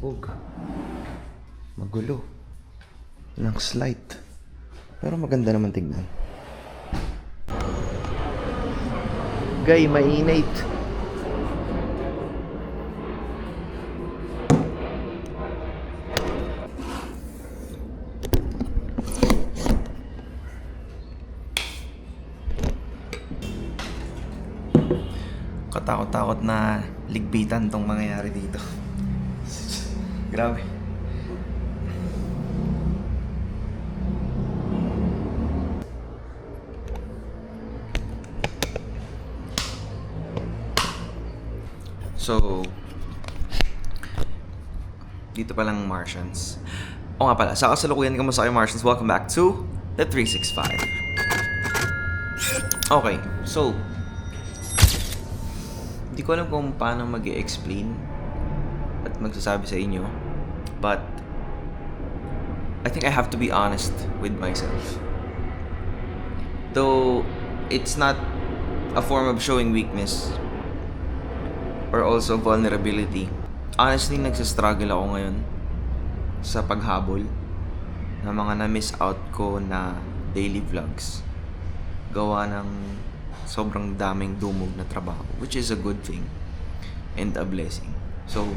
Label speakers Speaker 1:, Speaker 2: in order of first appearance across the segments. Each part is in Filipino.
Speaker 1: Sabog. Magulo. Ng slight. Pero maganda naman tignan. Gay, mainit. Katakot-takot na ligpitan tong mangyayari dito. Grabe. So, dito pa lang Martians. O nga pala, sa kasalukuyan, kamusta kayo Martians? Welcome back to the 365. Okay, so hindi ko alam kung paano mag-i-explain at magsasabi sa inyo, but I think I have to be honest with myself. Though it's not a form of showing weakness or also vulnerability. Honestly, nagsastruggle ako ngayon sa paghabol ng mga na-miss out ko na daily vlogs. Gawa ng sobrang daming dumog na trabaho, which is a good thing and a blessing. So,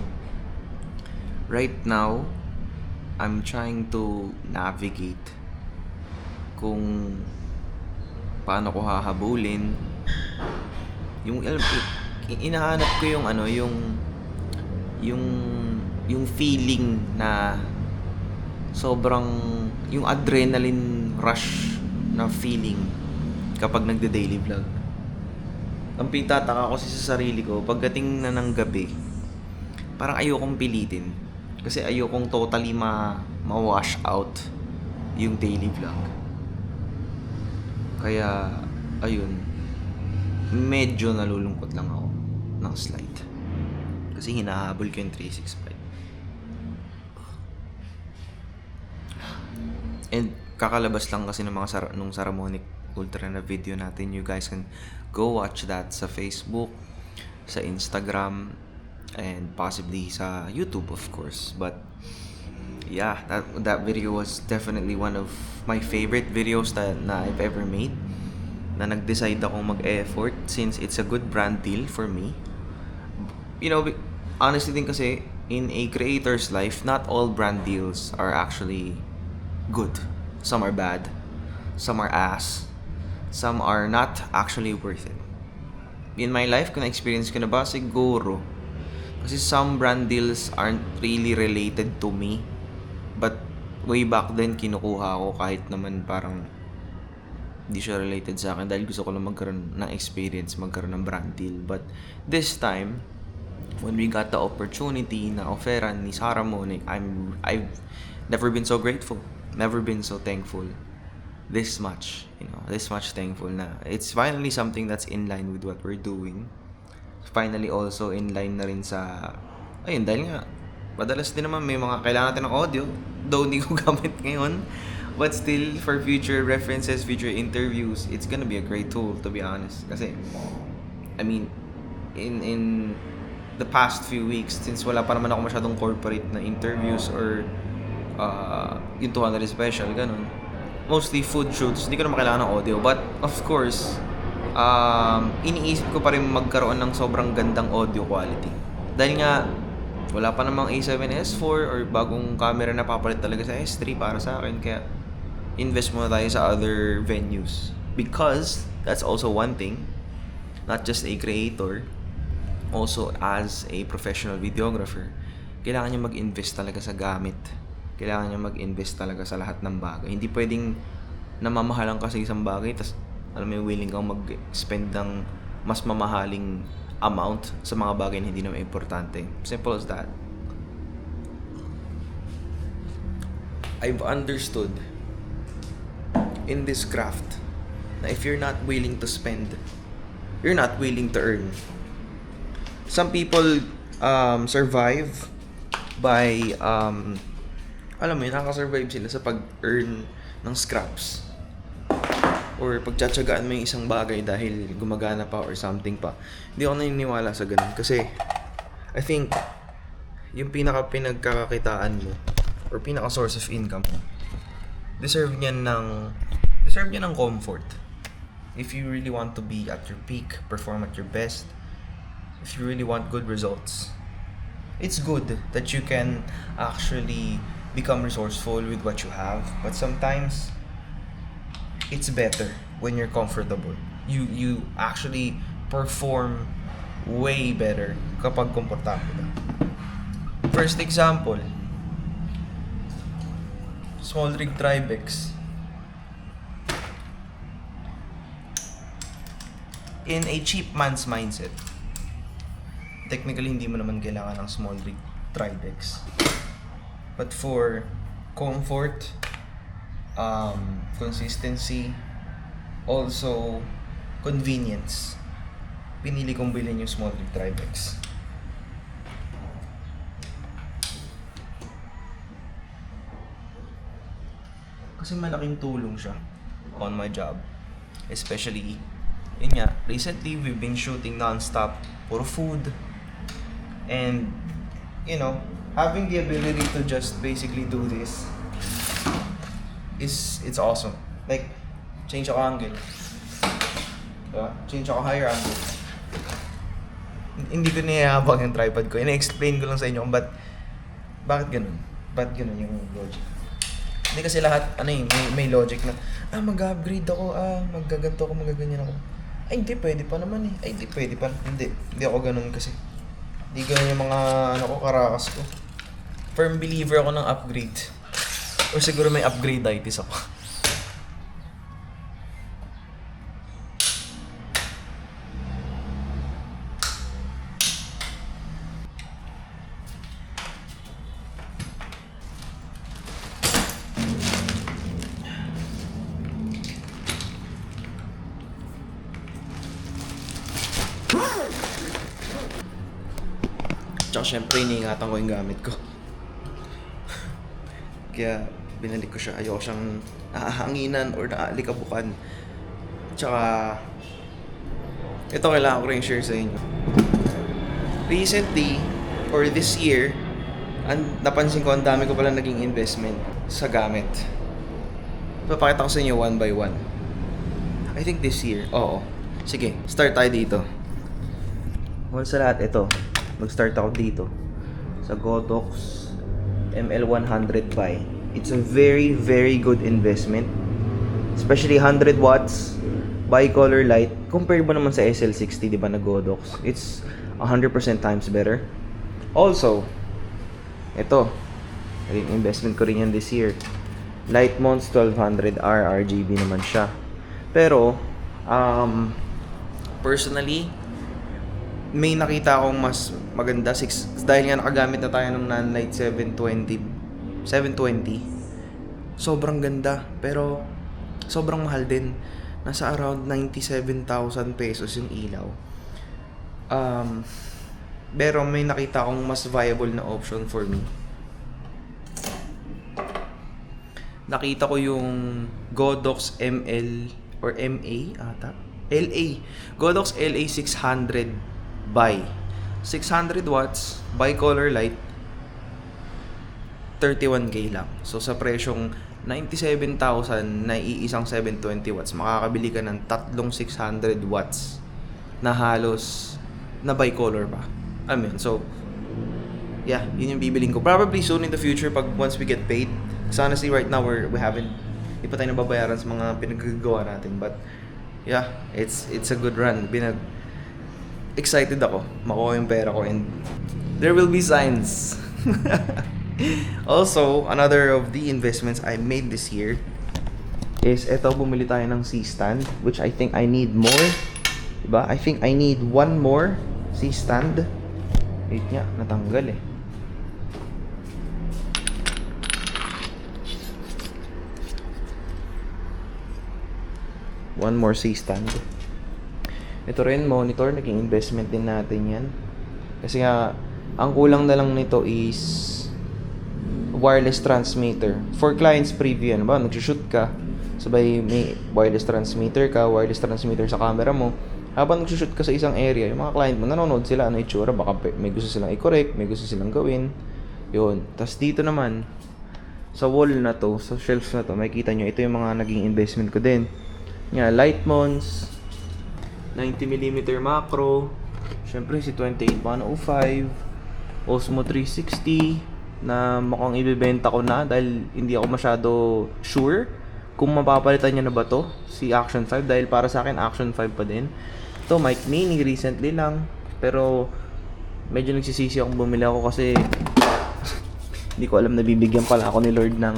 Speaker 1: right now, I'm trying to navigate kung paano ko hahabulin yung inahanap ko yung yung feeling na sobrang yung adrenaline rush na feeling kapag nagde-daily vlog. Ang pitataka ko sa sarili ko pagdating na ng gabi, parang ayokong pilitin kasi ayokong totally ma-wash out yung daily vlog. Kaya ayun, medyo nalulungkot lang ako ng slight kasi hinahabol ko yung 365. And kakalabas lang kasi ng mga nung Saramonic Ultra na video natin. You guys can go watch that sa Facebook, sa Instagram, and possibly sa YouTube, of course. But yeah, that video was definitely one of my favorite videos na I've ever made, na nag-decide akong mag-effort since it's a good brand deal for me. You know, honestly din kasi, in a creator's life, not all brand deals are actually good. Some are bad, some are ass, some are not actually worth it. In my life, kung na-experience ko na ba, siguro. Kasi some brand deals aren't really related to me. But way back then, kinukuha ko kahit naman parang hindi siya related sa akin dahil gusto ko lang magkaroon ng experience, magkaroon ng brand deal. But this time, when we got the opportunity na offeran ni Saramonic, I've never been so grateful, never been so thankful. This much thankful na it's finally something that's in line with what we're doing. Finally also in line na rin sa ayun, dahil nga madalas din naman may mga kailangan natin ng audio, though hindi ko gamit ngayon, but still for future references, future interviews, it's gonna be a great tool, to be honest. Kasi I mean, in the past few weeks, since wala pa naman ako masyadong corporate na interviews or yung 200 special, ganun, mostly food shoots, hindi ko naman kailangan ng audio. But of course, iniisip ko pa rin magkaroon ng sobrang gandang audio quality. Dahil nga, wala pa namang A7S4 or bagong camera na papalit talaga sa S3 para sa akin. Kaya, invest muna tayo sa other venues. Because, that's also one thing. Not just a creator, also as a professional videographer, kailangan niya mag-invest talaga sa gamit. Kailangan niya mag-invest talaga sa lahat ng bagay. Hindi pwedeng namamahalan ka sa isang bagay tas alam mo, willing kang mag-spend ng mas mamahaling amount sa mga bagay na hindi naman importante. Simple as that. I've understood in this craft na if you're not willing to spend, you're not willing to earn. Some people survive by alam mo yun, nakaka-survive sila sa pag-earn ng scraps or pagtsatsagaan mo yung isang bagay dahil gumagana pa or something pa. Hindi ako naniniwala sa ganun kasi I think yung pinagkakakitaan mo or pinaka source of income mo, deserve niya ng comfort. If you really want to be at your peak, perform at your best, if you really want good results, it's good that you can actually become resourceful with what you have. But sometimes, it's better when you're comfortable. You actually perform way better kapag komportable ka. First example, small rig tribex. In a cheap man's mindset, technically hindi mo naman kailangan ng small rig tribex. But for comfort, consistency, also convenience, pinili kong bilhin yung small rig tribex. Kasi malaking tulong siya on my job. Especially, yun nga, recently we've been shooting non-stop for food. And, you know, having the ability to just basically do this it's awesome. Like, change ako angle. Diba? Change ako higher angle. Hindi ko niyahabang yung tripod ko. Ina-explain ko lang sa inyo kung bakit ganun. Bakit ganun yung logic. Hindi kasi lahat, may logic na, mag-upgrade ako, magaganto ako, magaganyan ako. Ay, hindi, pwede pa naman eh. Ay, hindi, pwede pa. Hindi ako ganun kasi. Hindi ganun yung mga, karakas ko. Firm believer ako ng upgrade. Or siguro may upgrade-itis ako. Tsaka syempre, iniingatan ko yung gamit ko. Kaya, binalik ko siya. Ayoko siyang naahanginan or naaalikabukan. Tsaka, ito kailangan ko rin share sa inyo. Recently, or this year, napansin ko ang dami ko pala naging investment sa gamit. Papakita ko sa inyo one by one. I think this year, oo. Sige, start tayo dito. Well, sa lahat, ito. Mag-start ako dito sa Godox ML100 Buy. It's a very, very good investment. Especially 100 watts bicolor light. Compare mo naman sa SL60, di ba, na Godox. It's 100% times better. Also, ito. Naging investment ko rin yan this year. Lightmonts 1200 RGB naman siya. Pero, personally, may nakita akong mas maganda dahil nga nakagamit na tayo ng Nanlite 720. Sobrang ganda, pero sobrang mahal din. Nasa around 97,000 pesos yung ilaw. Pero may nakita akong mas viable na option for me. Nakita ko yung Godox ML or MA ata. LA. Godox LA 600 Buy. 600 watts, bicolor light, 31K lang. So sa presyong 97,000 na iisang 720 watts, makakabili ka ng tatlong 600 watts na halos na bicolor pa. So, yeah, yun yung bibiling ko. Probably soon in the future once we get paid. Because honestly, right now, we haven't, di pa tayo nababayaran sa mga pinagagawa natin. But, yeah, it's a good run. Excited ako makuha yung pera ko and there will be signs. Also, another of the investments I made this year is bumili tayo ng C-stand, which I think I need more. Diba? I think I need one more C-stand. Wait nga, natanggal eh. One more C-stand. Ito rin, monitor, naging investment din natin yan. Kasi nga, ang kulang na lang nito is wireless transmitter. For clients preview yan, nagsushoot ka, sabay may wireless transmitter ka, wireless transmitter sa camera mo, Habang nagsushoot ka sa isang area, yung mga client mo, nanonood sila, ano itsura, baka may gusto silang i-correct, may gusto silang gawin. Yun. Tapos dito naman, sa wall na to, sa shelves na to, makikita nyo, ito yung mga naging investment ko din. Yan, Lightmons, 90mm macro, syempre si 28105, Osmo 360, na mukhang ibebenta ko na dahil hindi ako masyado sure kung mapapalitan niya na ba to si Action 5, dahil para sa akin Action 5 pa din. To Mike Mini recently lang, pero medyo nagsisisi akong bumili ako kasi hindi ko alam na bibigyan pala ako ni Lord ng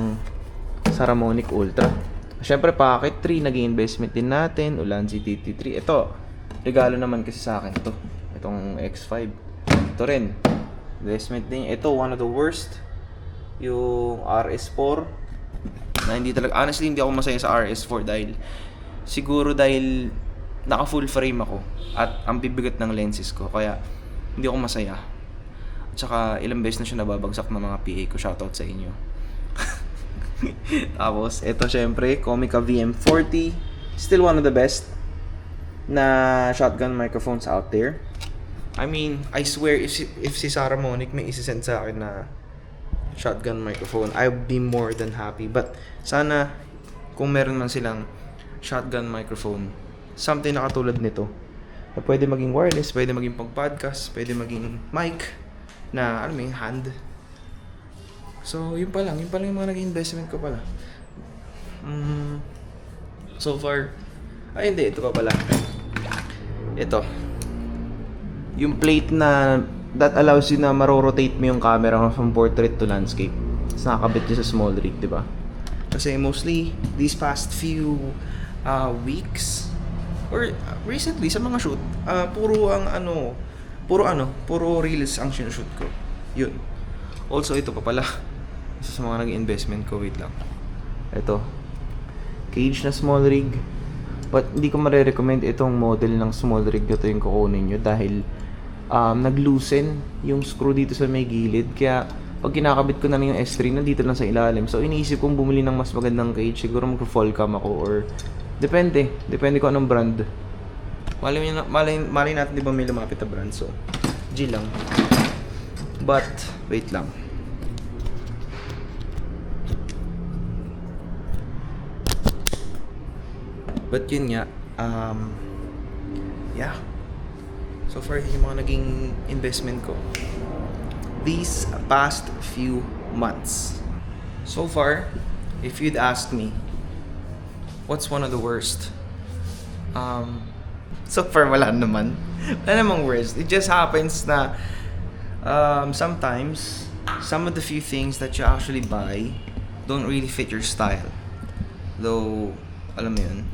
Speaker 1: Saramonic Ultra. Syempre Pocket 3 naging investment din natin, Ulanzi TT3. Ito regalo naman kasi sa akin to, itong X5. Ito rin investment din. Ito, one of the worst, yung RS4, na hindi talaga, honestly hindi ako masaya sa RS4 dahil naka full frame ako at ang bibigat ng lenses ko, kaya hindi ako masaya. At saka ilang beses na siya nababagsak ng mga PA ko. Shoutout sa inyo. Tapos ito syempre Comica VM40, still one of the best na shotgun microphones out there. I mean, I swear, if si Saramonic may isisend sa akin na shotgun microphone, I'd be more than happy. But sana, kung meron man silang shotgun microphone, something na katulad nito, na pwede maging wireless, pwede maging pang-podcast, pwede maging mic, na, alam mo yung hand. So, yun pa lang yung mga naging investment ko pala. So far, hindi, ito pa pala. Ito. Yung plate na that allows you na maro-rotate mo yung camera from portrait to landscape. Tapos nakakabit yun sa small rig, di ba? Kasi mostly, these past few weeks, or recently, sa mga shoot, puro reels ang sinushoot ko. Yun. Also, ito pa pala. Isa sa mga naging investment ko, wait lang. Ito. Cage na small rig. But hindi ko marirecommend itong model ng small rig na ito yung kukunin nyo dahil nag-loosen yung screw dito sa may gilid, kaya pag kinakabit ko na yung S3 nandito lang sa ilalim. So iniisip kong bumili ng mas magandang cage, siguro mag-fall cam ako or depende kung anong brand. Malay natin, di ba may lumapit na brand, so G lang. But wait lang, but yun nga, yeah. So far, yung mga naging investment ko these past few months. So far, if you'd ask me, what's one of the worst? So far, wala naman. Wala namang worst. It just happens na sometimes, some of the few things that you actually buy don't really fit your style. Though, alam mo yun.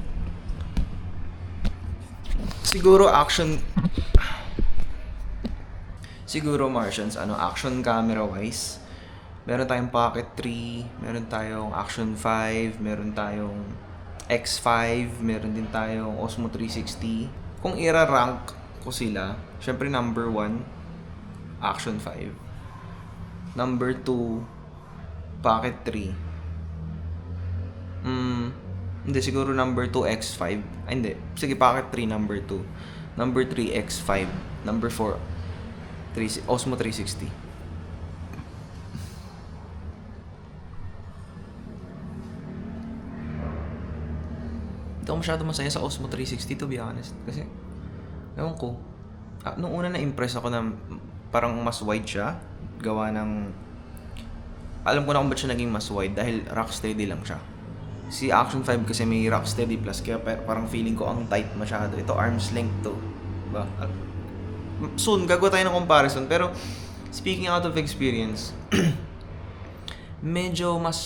Speaker 1: Siguro Martians, action camera wise, meron tayong Pocket 3, meron tayong Action 5, meron tayong X5, meron din tayong Osmo 360. Kung i-rank ko sila, syempre number 1, Action 5. Number 2, Pocket 3. Hindi, siguro number 2, X5. Ay, hindi. Sige, Pocket 3, number 2. Number 3, X5. Number 4, Osmo 360. Hindi ako masyado masaya sa Osmo 360, to be honest. Kasi, ewan ko. Nung una na-impress ako na parang mas wide siya. Gawa ng... Alam ko na kung ba't siya naging mas wide dahil rocksteady lang siya. Si Action 5 kasi may rocksteady plus, kaya parang feeling ko ang tight masyado. Ito arm's length to. Diba? Soon, gagawa tayo ng comparison. Pero, speaking out of experience, medyo mas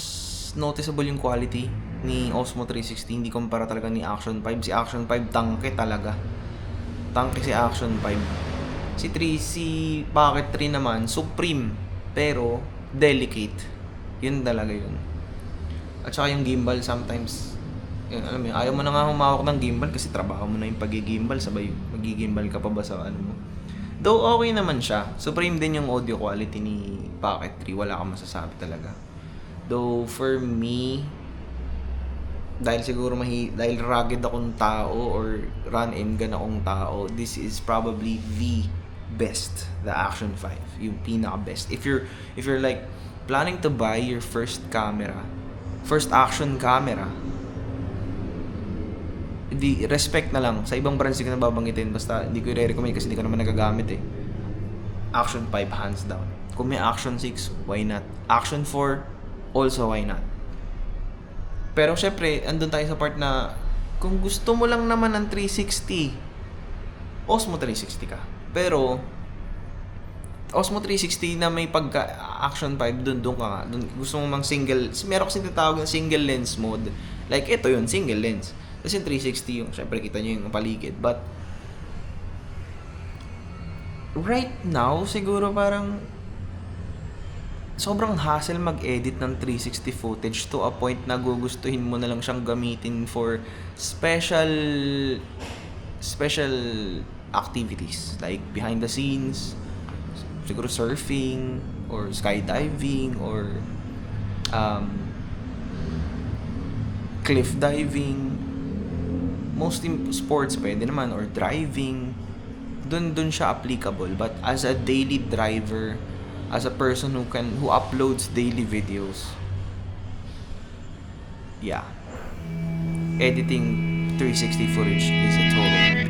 Speaker 1: noticeable yung quality ni Osmo 360. Hindi kumpara talaga ni Action 5. Si Action 5, tangke talaga. Tangke si Action 5. Si Pocket 3 naman, supreme. Pero, delicate. Yun talaga yun. At saka yung gimbal sometimes, yun, alam mo, ayaw mo na nga humawak ng gimbal kasi trabaho mo na yung pag-gimbal, sabay mag-gimbal ka pa ba sa ano mo. Though okay naman siya, supreme din yung audio quality ni Pocket 3, wala kang masasabi talaga. Though for me, dahil siguro dahil rugged akong tao or run and gun akong tao, this is probably the best, the Action 5, yung pinaka best. If you're like planning to buy your first action camera, di respect na lang sa ibang brands, hindi ko na babanggitin, basta hindi ko i-recommend kasi hindi ko naman nagagamit eh. Action 5 hands down. Kung may Action 6, why not? Action 4, also why not? Pero syempre, andun tayo sa part na kung gusto mo lang naman ng 360, Osmo 360 ka. Pero Osmo 360 na may pagka Action 5, doon ka nga. Dun, gusto mo mang single, meron kasi tinatawag na single lens mode. Like ito yun, single lens. Kasi 360 yung, syempre kita nyo yung paligid. But right now, siguro parang sobrang hassle mag-edit ng 360 footage to a point na gugustuhin mo na lang siyang gamitin for special activities like behind the scenes, siguro surfing or skydiving or cliff diving, mostly sports pwede naman, or driving. Dun siya applicable. But as a daily driver, as a person who uploads daily videos, yeah, editing 360 footage is a total